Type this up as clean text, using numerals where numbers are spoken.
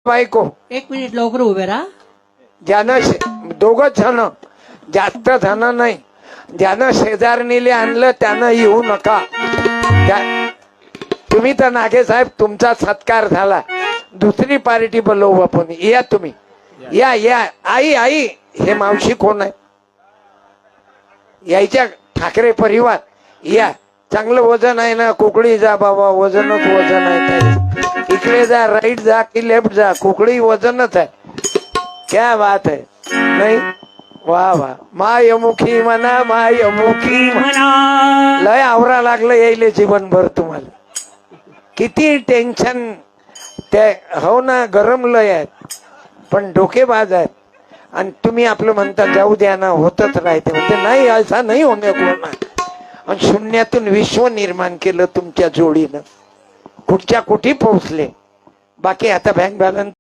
बायको एक मिनिट लवकर उभे राहा. ज्यानं दोघच जण, जास्त जण नाही, ज्यानं शेजारणीले आणलं त्यानं येऊ नका. तुम्ही तर नागे साहेब तुमचा सत्कार झाला, दुसरी पार्टी बोलवू आपण. या तुम्ही, या या. आई आई हे मावशी कोण आहे? यायच्या ठाकरे परिवार या. चांगलं वजन आहे ना? कुकडी जा बाबा, वजनच वजन आहे. इकडे जा, राईट जा की लेफ्ट जा, कुकडी वजनच आहे. क्या बात है. नाही वा वा. मायमुखी म्हणा, मायमुखी म्हणा. लय आवरा लागलं यायले जीवनभर तुम्हाला. किती टेन्शन ते हो ना, गरम लय आहेत पण डोकेबाज आहेत. आणि तुम्ही आपलं म्हणता जाऊ द्या ना, होतच राहते. म्हणते नाही, असा नाही होणे कोणा. आणि शून्यातून विश्व निर्माण केलं तुमच्या जोडीनं. कुठच्या कुठे पोहोचले. बाकी आता बँक बॅलन्स